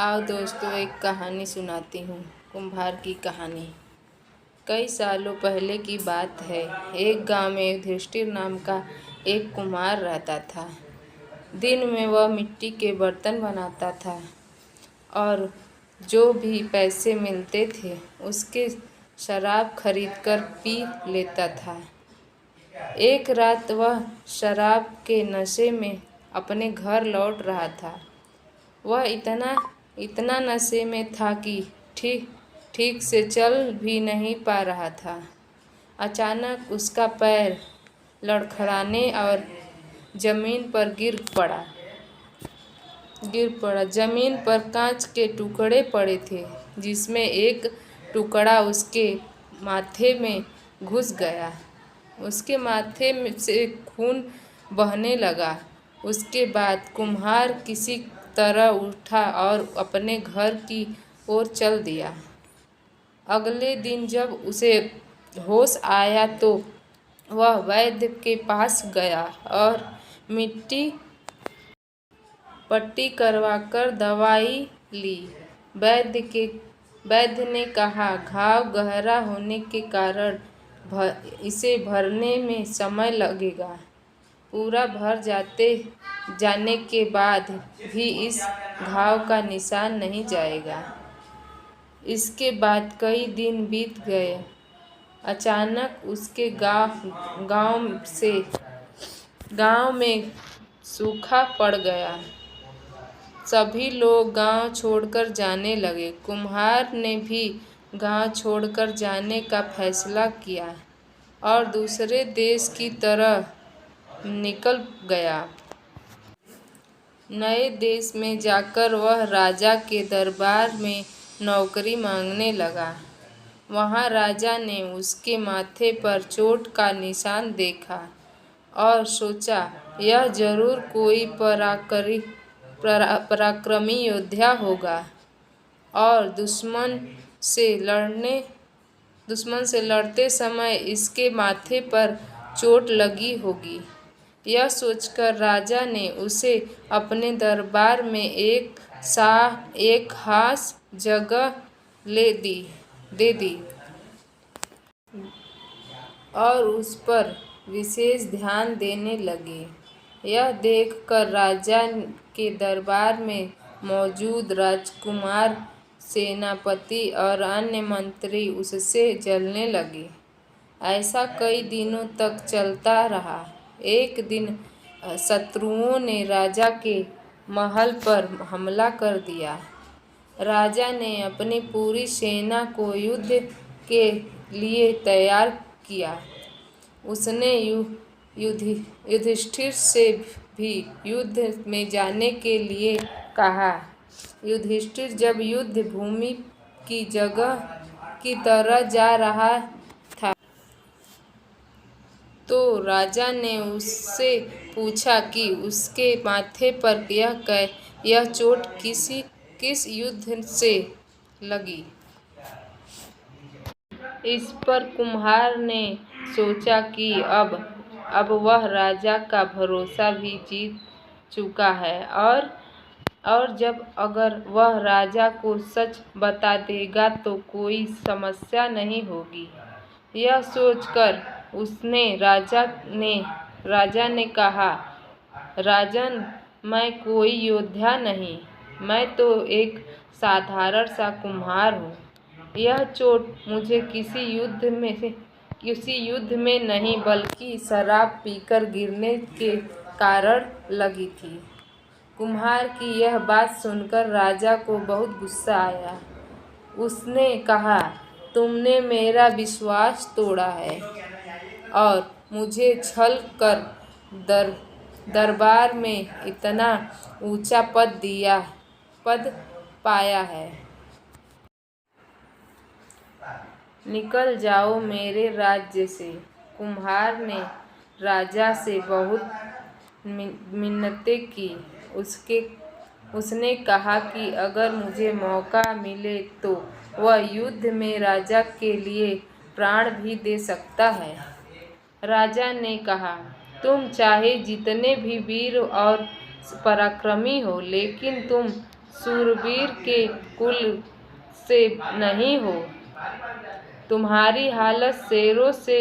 आओ दोस्तों, एक कहानी सुनाती हूँ। कुम्हार की कहानी। कई सालों पहले की बात है। एक गांव में युधिष्ठिर नाम का एक कुम्हार रहता था। दिन में वह मिट्टी के बर्तन बनाता था और जो भी पैसे मिलते थे उसके शराब खरीदकर पी लेता था। एक रात वह शराब के नशे में अपने घर लौट रहा था। वह इतना नशे में था कि ठीक ठीक से चल भी नहीं पा रहा था। अचानक उसका पैर लड़खड़ाने और जमीन पर गिर पड़ा। जमीन पर कांच के टुकड़े पड़े थे, जिसमें एक टुकड़ा उसके माथे में घुस गया। उसके माथे में से खून बहने लगा। उसके बाद कुम्हार किसी तरह उठा और अपने घर की ओर चल दिया। अगले दिन जब उसे होश आया तो वह वैद्य के पास गया और मिट्टी पट्टी करवाकर दवाई ली। वैद्य ने कहा, घाव गहरा होने के कारण इसे भरने में समय लगेगा। पूरा भर जाने के बाद भी इस घाव का निशान नहीं जाएगा। इसके बाद कई दिन बीत गए। अचानक उसके गांव में सूखा पड़ गया। सभी लोग गांव छोड़कर जाने लगे। कुम्हार ने भी गांव छोड़कर जाने का फैसला किया और दूसरे देश की तरफ निकल गया। नए देश में जाकर वह राजा के दरबार में नौकरी मांगने लगा। वहाँ राजा ने उसके माथे पर चोट का निशान देखा और सोचा, यह जरूर कोई पराक्रमी योद्धा होगा और दुश्मन से लड़ते समय इसके माथे पर चोट लगी होगी। यह सोचकर राजा ने उसे अपने दरबार में एक खास जगह दे दी और उस पर विशेष ध्यान देने लगे। यह देखकर राजा के दरबार में मौजूद राजकुमार, सेनापति और अन्य मंत्री उससे जलने लगे। ऐसा कई दिनों तक चलता रहा। एक दिन शत्रुओं ने राजा के महल पर हमला कर दिया। राजा ने अपनी पूरी सेना को युद्ध के लिए तैयार किया। उसने युधिष्ठिर से भी युद्ध में जाने के लिए कहा। युधिष्ठिर जब युद्ध भूमि की जगह की तरफ जा रहा था तो राजा ने उससे पूछा कि उसके माथे पर यह चोट किस युद्ध से लगी। इस पर कुम्हार ने सोचा कि अब वह राजा का भरोसा भी जीत चुका है और जब अगर वह राजा को सच बता देगा तो कोई समस्या नहीं होगी। यह सोचकर राजा ने कहा, राजन, मैं कोई योद्धा नहीं, मैं तो एक साधारण सा कुम्हार हूँ। यह चोट मुझे किसी युद्ध में नहीं बल्कि शराब पीकर गिरने के कारण लगी थी। कुम्हार की यह बात सुनकर राजा को बहुत गुस्सा आया। उसने कहा, तुमने मेरा विश्वास तोड़ा है और मुझे छल कर दरबार में इतना ऊंचा पद पाया है। निकल जाओ मेरे राज्य से। कुम्हार ने राजा से बहुत मिन्नतें की। उसने कहा कि अगर मुझे मौका मिले तो वह युद्ध में राजा के लिए प्राण भी दे सकता है। राजा ने कहा, तुम चाहे जितने भी वीर और पराक्रमी हो, लेकिन तुम शूरवीर के कुल से नहीं हो। तुम्हारी हालत शेरों से